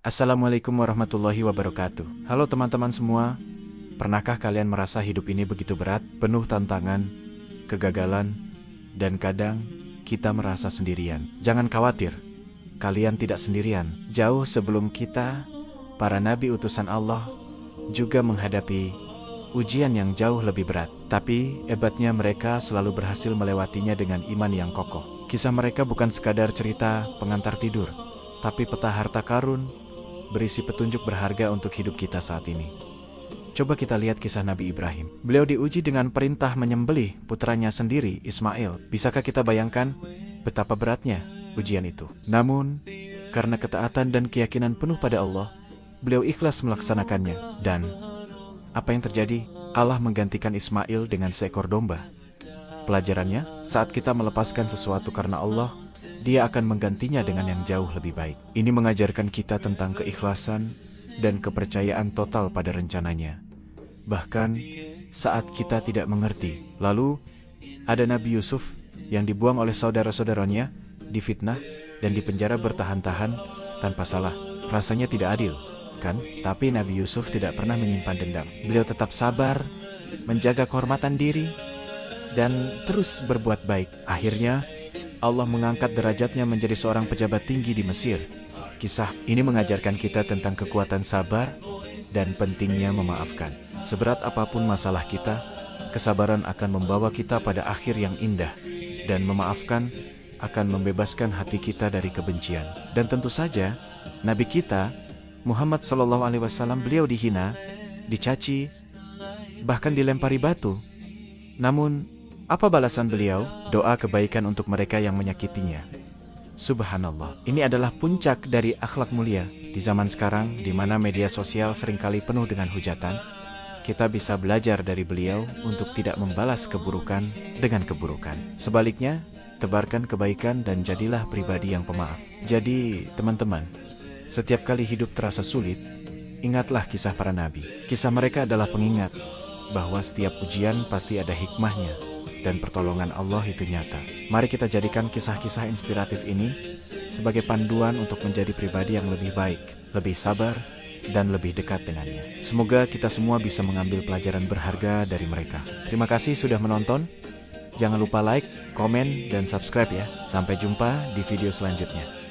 Assalamualaikum warahmatullahi wabarakatuh. Halo teman-teman semua, pernahkah kalian merasa hidup ini begitu berat, penuh tantangan, kegagalan, dan kadang kita merasa sendirian? Jangan khawatir, kalian tidak sendirian. Jauh sebelum kita, para nabi utusan Allah juga menghadapi ujian yang jauh lebih berat. Tapi hebatnya mereka selalu berhasil melewatinya dengan iman yang kokoh. Kisah mereka bukan sekadar cerita pengantar tidur, tapi peta harta karun berisi petunjuk berharga untuk hidup kita saat ini. Coba kita lihat kisah Nabi Ibrahim. Beliau diuji dengan perintah menyembelih putranya sendiri, Ismail. Bisakah kita bayangkan betapa beratnya ujian itu? Namun, karena ketaatan dan keyakinan penuh pada Allah, beliau ikhlas melaksanakannya. Dan apa yang terjadi? Allah menggantikan Ismail dengan seekor domba. Pelajarannya, saat kita melepaskan sesuatu karena Allah, Dia akan menggantinya dengan yang jauh lebih baik. Ini mengajarkan kita tentang keikhlasan dan kepercayaan total pada rencananya. Bahkan saat kita tidak mengerti. Lalu ada Nabi Yusuf yang dibuang oleh saudara-saudaranya, difitnah dan dipenjara bertahan-tahan tanpa salah. Rasanya tidak adil, kan? Tapi Nabi Yusuf tidak pernah menyimpan dendam. Beliau tetap sabar, menjaga kehormatan diri, dan terus berbuat baik. Akhirnya Allah mengangkat derajatnya menjadi seorang pejabat tinggi di Mesir. Kisah ini mengajarkan kita tentang kekuatan sabar dan pentingnya memaafkan. Seberat apapun masalah kita, kesabaran akan membawa kita pada akhir yang indah, dan memaafkan akan membebaskan hati kita dari kebencian. Dan tentu saja, Nabi kita, Muhammad SAW, beliau dihina, dicaci, bahkan dilempari batu. Namun, apa balasan beliau? Doa kebaikan untuk mereka yang menyakitinya. Subhanallah. Ini adalah puncak dari akhlak mulia. Di zaman sekarang, di mana media sosial seringkali penuh dengan hujatan, kita bisa belajar dari beliau untuk tidak membalas keburukan dengan keburukan. Sebaliknya, tebarkan kebaikan dan jadilah pribadi yang pemaaf. Jadi, teman-teman, setiap kali hidup terasa sulit, ingatlah kisah para nabi. Kisah mereka adalah pengingat bahwa setiap ujian pasti ada hikmahnya, dan pertolongan Allah itu nyata. Mari kita jadikan kisah-kisah inspiratif ini sebagai panduan untuk menjadi pribadi yang lebih baik, lebih sabar, dan lebih dekat dengannya. Semoga kita semua bisa mengambil pelajaran berharga dari mereka. Terima kasih sudah menonton. Jangan lupa like, komen, dan subscribe ya. Sampai jumpa di video selanjutnya.